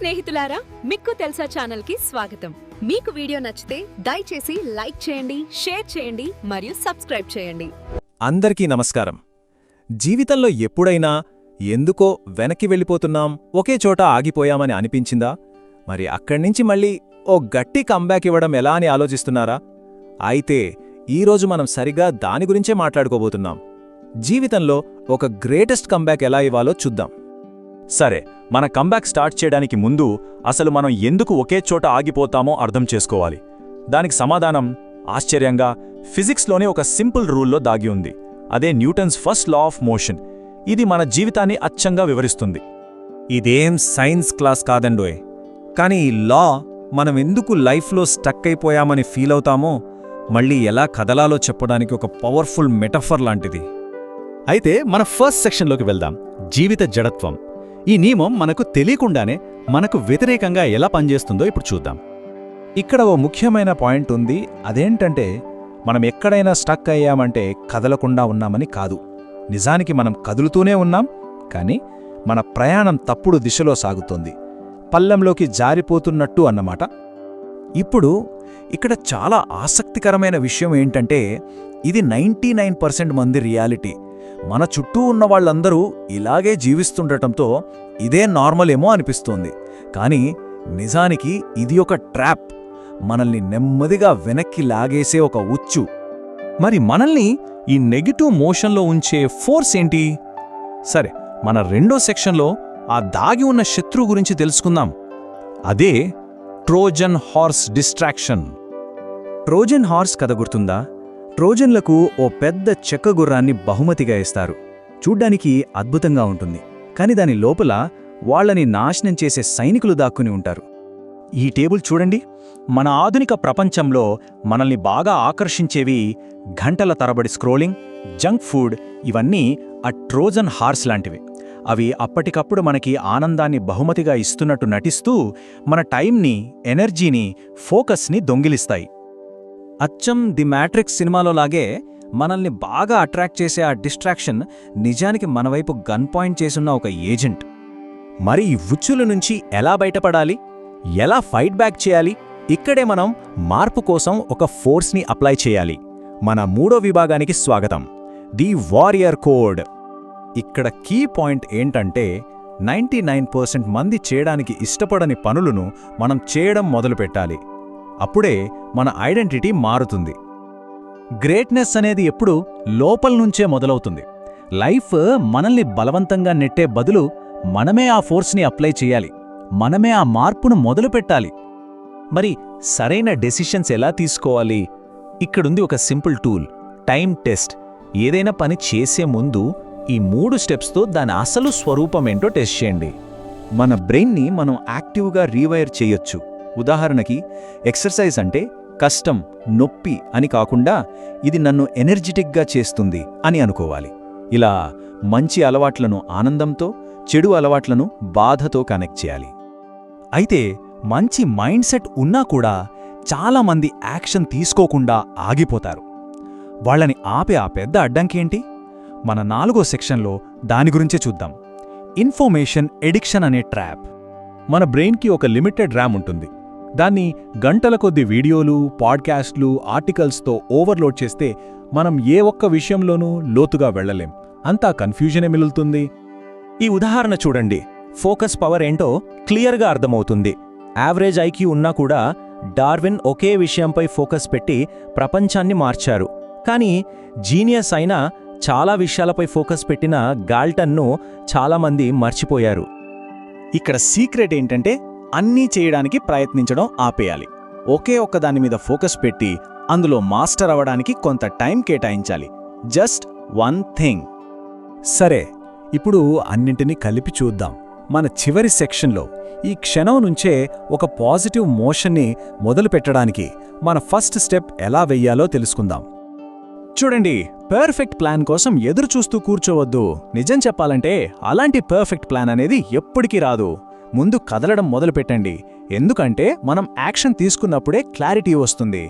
స్నేహితులారా, మీకు తెలుసా ఛానల్ కి స్వాగతం. మీకు వీడియో నచ్చితే దయచేసి లైక్ చేయండి, షేర్ చేయండి మరియు సబ్స్క్రైబ్ చేయండి. అందరికీ నమస్కారం. జీవితంలో ఎప్పుడైనా ఎందుకో వెనక్కి వెళ్ళిపోతున్నాం, ఒకే చోట ఆగిపోయామని అనిపించిందా? మరి అక్కడ్నించి మళ్ళీ ఓ గట్టి కంబ్యాక్ ఇవ్వడం ఎలా అని ఆలోచిస్తున్నారా? అయితే ఈరోజు మనం సరిగా దాని గురించే మాట్లాడుకోబోతున్నాం. జీవితంలో ఒక గ్రేటెస్ట్ కంబ్యాక్ ఎలా ఇవ్వాలో చూద్దాం. సరే, మన కంబ్యాక్ స్టార్ట్ చేయడానికి ముందు అసలు మనం ఎందుకు ఒకే చోట ఆగిపోతామో అర్థం చేసుకోవాలి. దానికి సమాధానం ఆశ్చర్యంగా ఫిజిక్స్లోనే ఒక సింపుల్ రూల్లో దాగి ఉంది. అదే Newton's first law of motion. ఇది మన జీవితాన్ని అచ్చంగా వివరిస్తుంది. ఇదేం సైన్స్ క్లాస్ కాదండోయ్, కానీ ఈ లా మనం ఎందుకు లైఫ్లో స్టక్ అయిపోయామని ఫీల్ అవుతామో మళ్ళీ ఎలా కదలాలో చెప్పడానికి ఒక పవర్ఫుల్ మెటఫర్ లాంటిది. అయితే మన ఫస్ట్ సెక్షన్లోకి వెళ్దాం. జీవిత జడత్వం. ఈ నియమం మనకు తెలియకుండానే మనకు వ్యతిరేకంగా ఎలా పనిచేస్తుందో ఇప్పుడు చూద్దాం. ఇక్కడ ఓ ముఖ్యమైన పాయింట్ ఉంది. అదేంటంటే మనం ఎక్కడైనా స్టక్ అయ్యామంటే కదలకుండా ఉన్నామని కాదు. నిజానికి మనం కదులుతూనే ఉన్నాం, కానీ మన ప్రయాణం తప్పుడు దిశలో సాగుతోంది, పల్లెంలోకి జారిపోతున్నట్టు అన్నమాట. ఇప్పుడు ఇక్కడ చాలా ఆసక్తికరమైన విషయం ఏంటంటే ఇది 99% మంది రియాలిటీ. మన చుట్టూ ఉన్న వాళ్ళందరూ ఇలాగే జీవిస్తుండటంతో ఇదే నార్మల్ ఏమో అనిపిస్తోంది. కానీ నిజానికి ఇది ఒక ట్రాప్, మనల్ని నెమ్మదిగా వెనక్కి లాగేసే ఒక ఉచ్చు. మరి మనల్ని ఈ నెగటివ్ మోషన్లో ఉంచే ఫోర్స్ ఏంటి? సరే, మన రెండో సెక్షన్లో ఆ దాగి ఉన్న శత్రువు గురించి తెలుసుకుందాం. అదే Trojan horse distraction. Trojan horse కథ గుర్తుందా? ట్రోజన్లకు ఓ పెద్ద చెక్క గుర్రాన్ని బహుమతిగా ఇస్తారు. చూడ్డానికి అద్భుతంగా ఉంటుంది, కాని దాని లోపల వాళ్లని నాశనం చేసే సైనికులు దాక్కుని ఉంటారు. ఈ టేబుల్ చూడండి. మన ఆధునిక ప్రపంచంలో మనల్ని బాగా ఆకర్షించేవి గంటల తరబడి స్క్రోలింగ్, జంక్ ఫుడ్, ఇవన్నీ ఆ ట్రోజన్ హార్స్ లాంటివి. అవి అప్పటికప్పుడు మనకి ఆనందాన్ని బహుమతిగా ఇస్తున్నట్టు నటిస్తూ మన టైంని, ఎనర్జీని, ఫోకస్ని దొంగిలిస్తాయి. అచ్చం ది మ్యాట్రిక్స్ సినిమాలో లాగే మనల్ని బాగా అట్రాక్ట్ చేసే ఆ డిస్ట్రాక్షన్ నిజానికి మనవైపు గన్ పాయింట్ చేసున్న ఒక ఏజెంట్. మరి ఈ ఉచ్చుల నుంచి ఎలా బయటపడాలి, ఎలా ఫైట్ బ్యాక్ చేయాలి? ఇక్కడే మనం మార్పు కోసం ఒక ఫోర్స్ని అప్లై చేయాలి. మన మూడో విభాగానికి స్వాగతం, ది వారియర్ కోడ్. ఇక్కడ కీ పాయింట్ ఏంటంటే 99% మంది చేయడానికి ఇష్టపడని పనులను మనం చేయడం మొదలుపెట్టాలి. అప్పుడే మన ఐడెంటిటీ మారుతుంది. గ్రేట్నెస్ అనేది ఎప్పుడు లోపల్నుంచే మొదలవుతుంది. లైఫ్ మనల్ని బలవంతంగా నెట్టే బదులు మనమే ఆ ఫోర్స్ని అప్లై చేయాలి, మనమే ఆ మార్పును మొదలుపెట్టాలి. మరి సరైన డెసిషన్స్ ఎలా తీసుకోవాలి? ఇక్కడుంది ఒక సింపుల్ టూల్, టైం టెస్ట్. ఏదైనా పని చేసే ముందు ఈ 3 స్టెప్స్తో దాని అసలు స్వరూపమేంటో టెస్ట్ చేయండి. మన బ్రెయిన్ని మనం యాక్టివ్గా రీవైర్ చేయొచ్చు. ఉదాహరణకి ఎక్సర్సైజ్ అంటే కష్టం, నొప్పి అని కాకుండా ఇది నన్ను ఎనర్జెటిక్గా చేస్తుంది అని అనుకోవాలి. ఇలా మంచి అలవాట్లను ఆనందంతో, చెడు అలవాట్లను బాధతో కనెక్ట్ చేయాలి. అయితే మంచి మైండ్ సెట్ ఉన్నా కూడా చాలామంది యాక్షన్ తీసుకోకుండా ఆగిపోతారు. వాళ్ళని ఆపే ఆ పెద్ద అడ్డంకేంటి? మన 4వ సెక్షన్లో దాని గురించే చూద్దాం. ఇన్ఫర్మేషన్ ఎడిక్షన్ అనే ట్రాప్. మన బ్రెయిన్కి ఒక లిమిటెడ్ ర్యామ్ ఉంటుంది. దాన్ని గంటల కొద్ది వీడియోలు, పాడ్కాస్ట్లు, ఆర్టికల్స్తో ఓవర్లోడ్ చేస్తే మనం ఏ ఒక్క విషయంలోనూ లోతుగా వెళ్లలేం. అంతా కన్ఫ్యూజనే మిగులుతుంది. ఈ ఉదాహరణ చూడండి. ఫోకస్ పవర్ ఏంటో క్లియర్గా అర్థమవుతుంది. యావరేజ్ ఐక్యూ ఉన్నా కూడా డార్విన్ ఒకే విషయంపై ఫోకస్ పెట్టి ప్రపంచాన్ని మార్చారు. కానీ జీనియస్ అయినా చాలా విషయాలపై ఫోకస్ పెట్టిన గాల్టన్ను చాలామంది మర్చిపోయారు. ఇక్కడ సీక్రెట్ ఏంటంటే అన్నీ చేయడానికి ప్రయత్నించడం ఆపేయాలి. ఒకే ఒక్క దాని మీద ఫోకస్ పెట్టి అందులో మాస్టర్ అవ్వడానికి కొంత టైం కేటాయించాలి. Just one thing. సరే, ఇప్పుడు అన్నింటినీ కలిపి చూద్దాం. మన చివరి సెక్షన్లో ఈ క్షణం నుంచే ఒక పాజిటివ్ మోషన్ని మొదలుపెట్టడానికి మన ఫస్ట్ స్టెప్ ఎలా వెయ్యాలో తెలుసుకుందాం. చూడండి, పర్ఫెక్ట్ ప్లాన్ కోసం ఎదురుచూస్తూ కూర్చోవద్దు. నిజం చెప్పాలంటే అలాంటి పర్ఫెక్ట్ ప్లాన్ అనేది ఎప్పటికీ రాదు. ముందు కదలడం మొదలుపెట్టండి. ఎందుకంటే మనం యాక్షన్ తీసుకున్నప్పుడే క్లారిటీ వస్తుంది.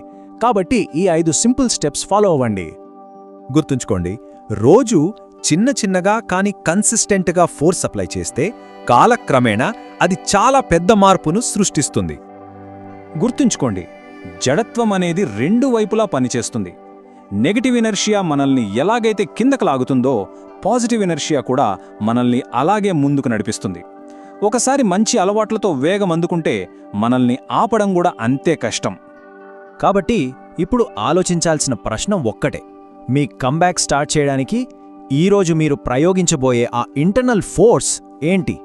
కాబట్టి ఈ 5 సింపుల్ స్టెప్స్ ఫాలో అవ్వండి. గుర్తుంచుకోండి, రోజు చిన్న చిన్నగా కానీ కన్సిస్టెంట్గా ఫోర్స్ అప్లై చేస్తే కాలక్రమేణా అది చాలా పెద్ద మార్పును సృష్టిస్తుంది. గుర్తుంచుకోండి, జడత్వం అనేది రెండు వైపులా పనిచేస్తుంది. నెగటివ్ ఇనర్షియా మనల్ని ఎలాగైతే కిందకు లాగుతుందో, పాజిటివ్ ఇనర్షియా కూడా మనల్ని అలాగే ముందుకు నడిపిస్తుంది. ఒకసారి మంచి అలవాట్లతో వేగం అందుకుంటే మనల్ని ఆపడం కూడా అంతే కష్టం. కాబట్టి ఇప్పుడు ఆలోచించాల్సిన ప్రశ్న ఒక్కటే, మీ కంబ్యాక్ స్టార్ట్ చేయడానికి ఈరోజు మీరు ప్రయోగించబోయే ఆ ఇంటర్నల్ ఫోర్స్ ఏంటి?